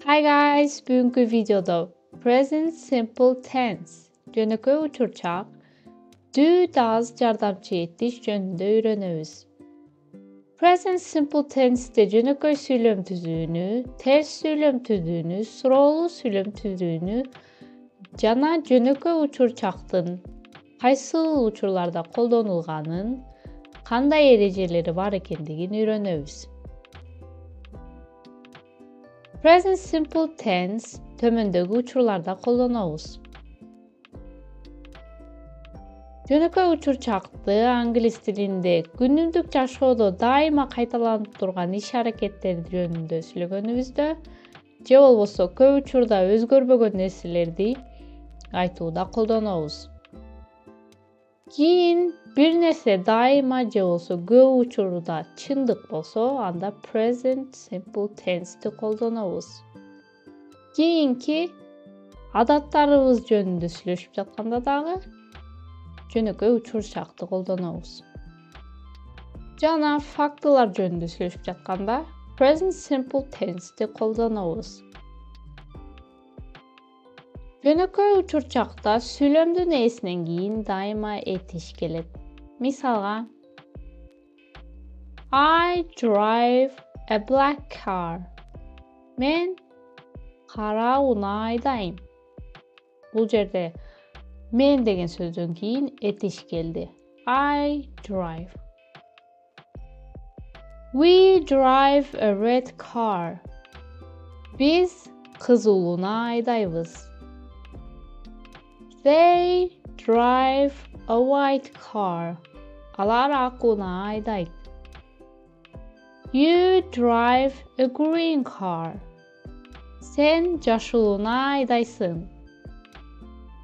Hi guys, бүгүнкү видеодо present simple tense жөнөкөй учурчак do does жардамчы этиш жөнүндө үйрөнөбүз. Present simple tense'te жөнөкөй сүйлөм түзүүнү, терс сүйлөм түзүүнү, суроолуу сүйлөм түзүүнү жана жөнөкөй учурчактын кайсыл учурларда колдонулганын, кандай эрежелери бар экендигин үйрөнөбүз. Present simple tense төмөндөгү учурларда колдонобуз. Жөнөкөй учурчакты англис тилинде күнүмдүк жашоодо дайыма кайталанып турган иш-аракеттер жөнүндө сүйлөгөнүбүздө же болбосо көп учурда өзгөрбөгөн нерселерди айтууда колдонобуз. Кийин бир нерсе дайыма же болбосо көп учурда чындык болсо, анда present simple tense'ти колдонобуз. Кийинки адаттарыбыз жөнүндө сүйлөшүп жатканда дагы жөнөкөй учурчакты колдонобуз. Жана фактылар жөнүндө сүйлөшүп жатканда present simple tense'ти колдонобуз. Жөнөкөй учурчакта сүйлөмдүн ээсинен кийин дайыма этиш келет. Мисалга, I drive a black car. Мен кара унаа айдайм. Бул жерде мен деген сөздөн кийин этиш келди. I drive. We drive a red car. Биз кызыл унаа айдайбыз. They drive a white car. Алар ак унаа айдайт. You drive a green car. Сен жашыл унаа айдайсың.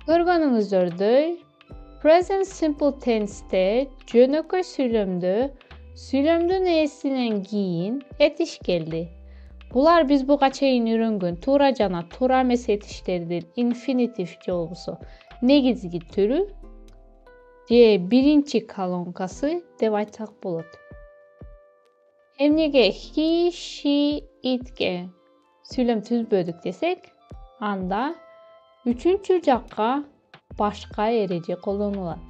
Көргөнүңүздөрдөй, present simple tense'те жөнөкөй сүйлөмдө сүйлөмдүн ээсинен кийин этиш келди. Булар биз буга чейин үйрөнгөн туура жана туура эмес этиштердин infinitive же болбосо негизги түрү же биринчи колонкасы деп айтсак болот. Эмнеге he, she, it'ке сүйлөм түзбөдүк десек, анда үчүнчү жакка башка эреже колдонулат.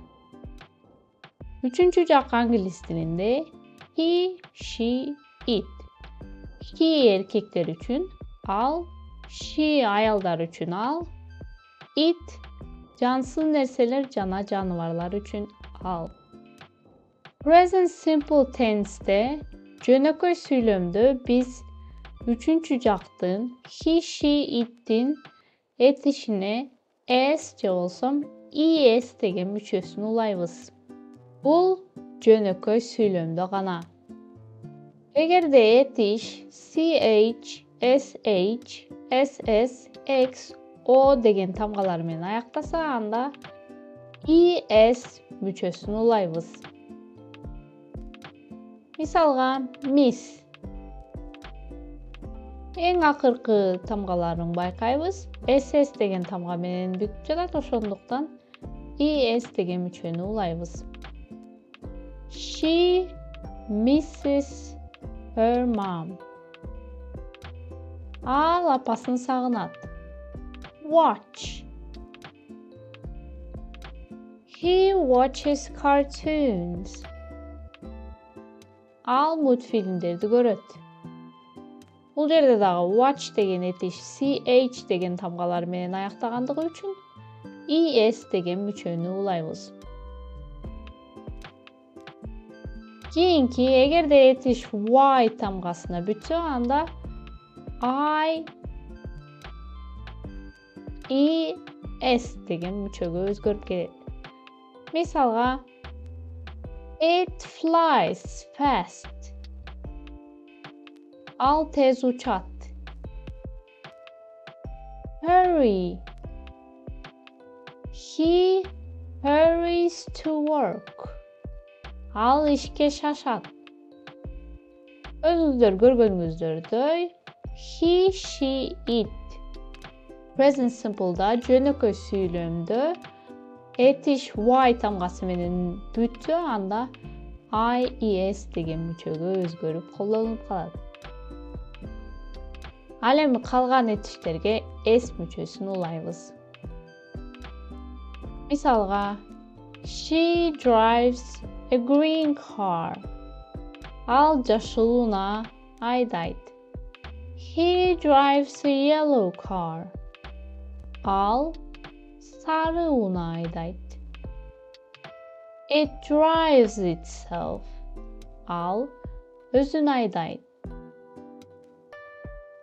Үчүнчү жак англис тилинде he, she, it. He эркектер үчүн ал, she аялдар үчүн ал, it жансыз нерселер жана жаныбарлар үчүн ал. Present simple tense'те жөнөкөй сүйлөмдө биз үчүнчү жактын he, she, it'тин этишине s же болсо es деген мүчөсүн улайбыз. Бул жөнөкөй сүйлөмдө гана. Эгерде этиш ch, sh, ss, x, o деген тамгалар менен аяктаса, анда es мүчөсүн улайбыз. Мисалга, miss. Эң акыркы тамгаларын байкайбыз. ss деген тамга менен бүтүп жатат, ошондуктан es деген мүчөнү улайбыз. She misses her mom. Ал апасын сагынат. Watch. He watches cartoons. Ал мультфильмдерди көрөт. Бул жерде дагы watch деген этиш ch деген тамгалар менен аяктагандыгы үчүн es деген мүчөнү улайбыз. Кийинки, эгерде этиш y тамгасына бүтсө, анда I, es деген мүчөгө өзгөрүп келет. Мисалга, it flies fast. Ал тез учат. Hurry. He hurries to work. Ал ишке шашат. Өзүңүздөр көргөнүңүздөрдөй, he, she, it. Present simple'да жөнөкөй сүйлөмдө этиш y тамгасы менен бүтсө, анда I, es деген мүчөгө өзгөрүп колдонулуп калат. Al эми калган этиштерге S мүчөсүн улайбыз. Мисалга, she drives a green car. Ал жашыл унаа айдайт. He drives a yellow car. Ал sarı унаа айдайт. It drives itself. Al özün aydayt.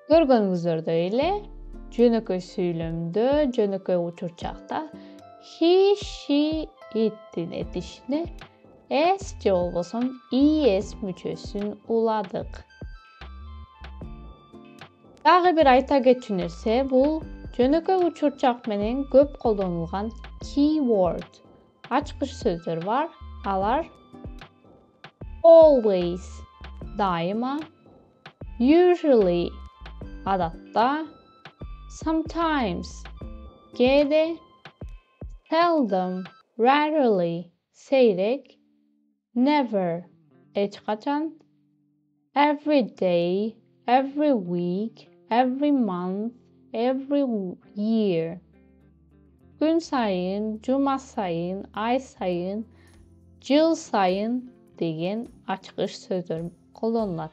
Görgөнүңүздөрдөй эле жөнөкөй сүйлөмдө, жөнөкөй учурчакта he, she, it'in этишине s же болбосо es мүчөсүн уладык. Дагы бир айта кетчү нерсе бул жөнөкөй учурчак менен көп колдонулган keyword. Açkış sözdür var. Alar always, daima, usually, adatta, sometimes, g'de, seldom, rarely, seyrek, never, hiçkaçan, every day, every week, every month, every year. Gün sayın, cuma sayın, ay sayın, yıl sayın деген açkış сөздөр колдонулат.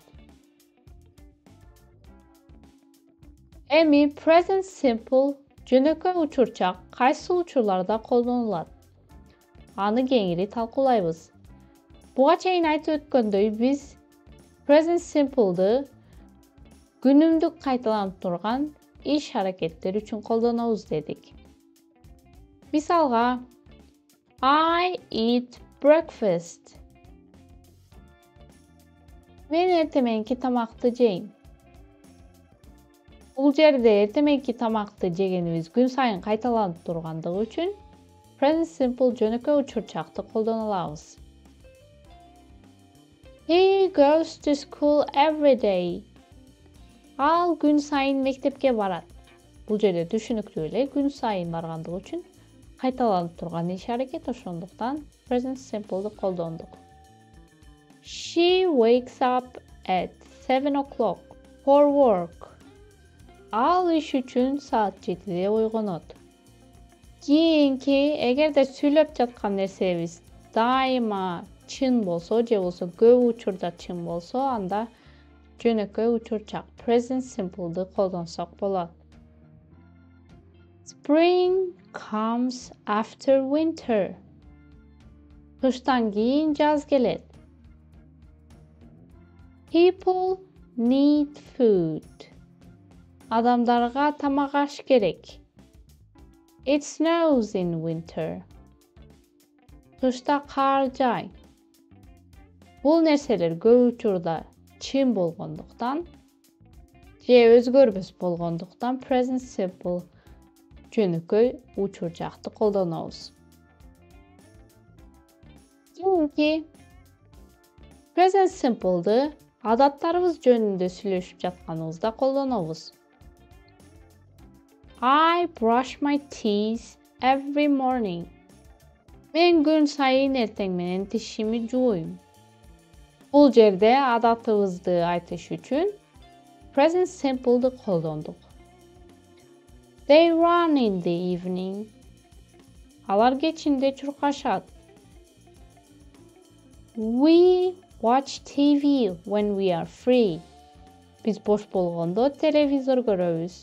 Эми present simple жөнөкөй учурчак кайсы учурларда колдонулат? Аны кеңири талкуулайбыз. Буга чейин айтып өткөндөй биз present simple'ды күнүмдүк кайталанып турган иш аракеттер үчүн колдонобуз дедик. Misalga, I eat breakfast. Men ertemenki tamakты jeyim. Бул жерде эртеменки тамакты жегенибиз күн сайын кайталанып тургандыгы үчүн present simple жөнөкөй учурчакты колдоно алабыз. He goes to school every day. Ал күн сайын мектепке барат. Бул жерде түшүнүктүү эле күн сайын баргандыгы үчүн кайталанып турган иш аракет, ошондуктан present simple'ды колдондук. She wakes up at 7 o'clock for work. Ал иш үчүн саат 7'de ойгонот. Кийинки, эгерде сүйлөп жаткан нерсебиз дайыма чын болсо, же болсо көп учурда чын болсо, анда жөнөкөй учурчак present simple'ды колдонсок болот. Spring comes after winter. Kıştan кийин жаз келет. People need food. Адамдарга тамак аш керек. It snows in winter. Кышта кар жай. Бул нерселер көп учурда чын болгондуктан же өзгөрбөс болгондуктан present simple жөнөкөй учурчакты колдонобуз. Кийинки present simple'ды адаттарыбыз жөнүндө сүйлөшүп жатканыбызда колдонобуз. I brush my teeth every morning. Мен күн сайын эртең менен тишими жууйм. Бул жерде адатыбызды айтыш үчүн present simple'ды колдондук. They run in the evening. Алар кечинде чуркашат. We watch TV when we are free. Биз бош болгондо телевизор көрөбүз.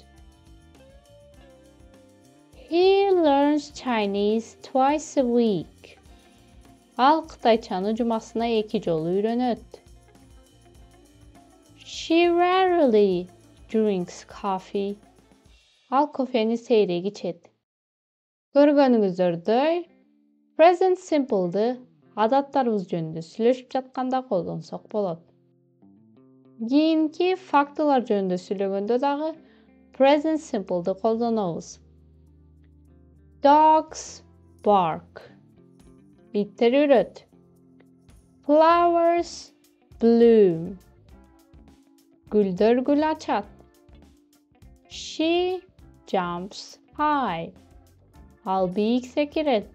He learns Chinese twice a week. Ал кытайчаны жумасына 2 жолу үйрөнөт. She rarely drinks coffee. Ал кофени сейрек ичет. Көргөнүңүздөрдөй, present simple'ды адаттарыбыз жөнүндө сүйлөшүп жатканда колдонсок болот. Кийинки фактылар жөнүндө сүйлөгөндө дагы present simple'ды колдонобуз. Dogs bark. Иттер үрөт. Flowers bloom. Гүлдөр гүл ачат. She jumps high. Ал бийик секирет.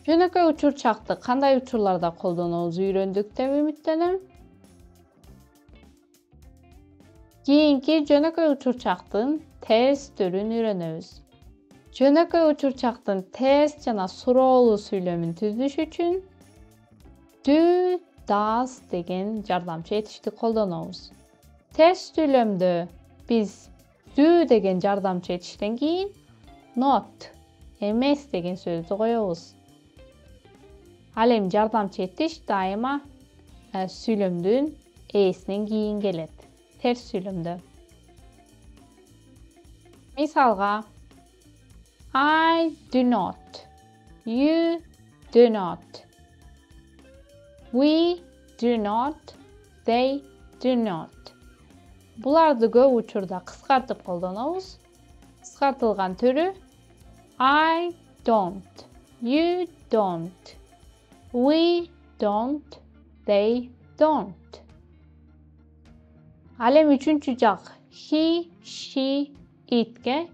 Жөнөкөй учурчакты кандай учурларда колдонобуз үйрөндүк деп үмүттөнөм. Keyinki jönököy uçurçaktın ters türün öğrenöbüz. Jönököy uçurçaktın ters jana suroğulu süйлömün түзүш үчүn do, does деген жардамчы этишти колдонобуз. Ters süйлömdö biz do деген жардамчы этиштен кийин not, emes деген сөздү коёбуз. Ал эми жардамчы этиш дайыма süйлөмдүн эсинен кийин келет. Ters süylömdö. Misalga I do not, you do not, we do not, they do not. Bulardı көп учурда кыскартып колдонобуз. Кыскартылган түрү I don't, you don't, we don't, they don't. Al эми үчүнчү жак he, she, it'ke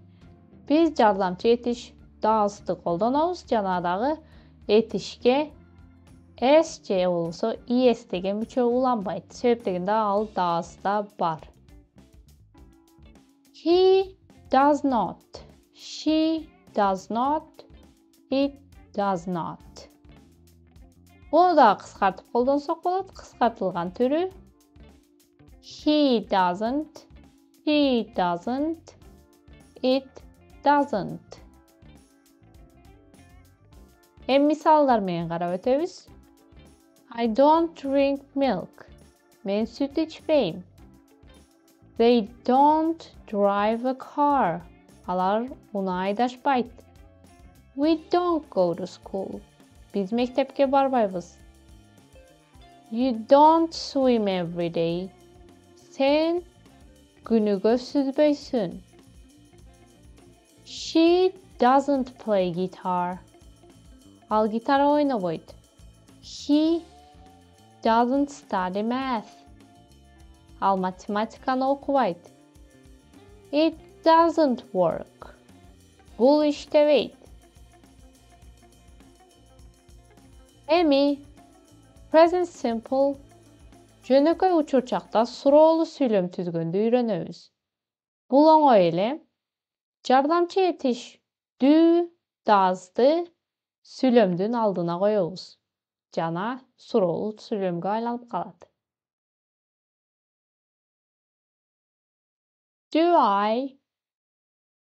biz жардамчы этиш does'ты колдонобуз. Жанагыдагы этишке s же болбосо es деген мүчө уланбайт. Себептегенде ал does'та бар. He does not, she does not, it does not. Bunu da кыскартып колдонсок болот. Кыскартылган түрү he doesn't, she doesn't, it doesn't. Misallar menен karab ötöbüz. I don't drink milk. Men süt içpeyim. They don't drive a car. Alar uunu aydaşpayt. We don't go to school. Biz mektepke barbaybız. You don't swim every day. Sen günügө süzböysün. She doesn't play guitar. Al gitar oynaboyt. He doesn't study math. Al matematikаны okubayt. It doesn't work. Bul iştebeyt. Emi present simple jönököy учурчакта суроолуу сүйлөм түзгөндү үйрөнөбүз. Бул оңой эле. Жардамчы этиш do, does'ты сүйлөмдүн алдына коёбуз. Жана суроолуу сүйлөмгө айланып калат. Do I,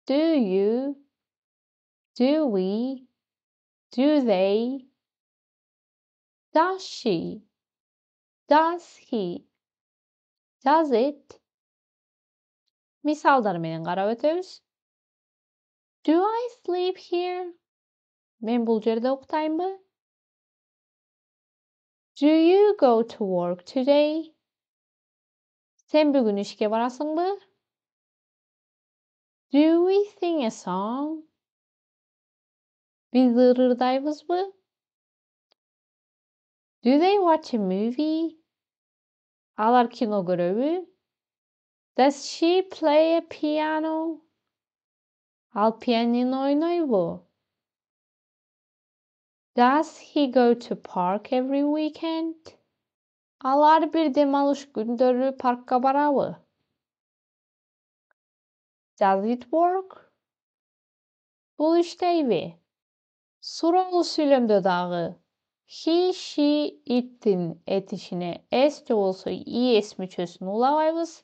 do you, do we, do they, does she, does he, does it? Misallar menен karab ötöbüz. Do I sleep here? Men bul jerde uktaymbı? Do you go to work today? Sen bugün işke barasınbı? Do we sing a song? Biz ırırdaybızbı? Do they watch a movie? Alar kino göröbü? Does she play a piano? Al pianino oynoybu? Does he go to park every weekend? Alar bir demalış gündörü parkka barabı? Does it work? Bul işteybi. Suroğlu süylömdö dagı he, she, it'in etişine s же болсо es мүчөсүн улабайбыз.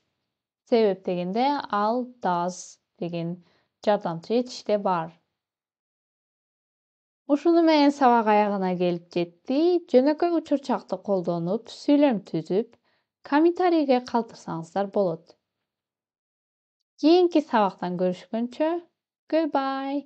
Себеп дегенде ал does деген жардамчы этиште бар. Ушуну менен сабак аягына келип жетти. Жөнөкөй учурчакты колдонуп, сүйлөм түзүп, комментарийге калтырсаңыздар болот. Кийинки сабактан көрүшкөнчө, goodbye.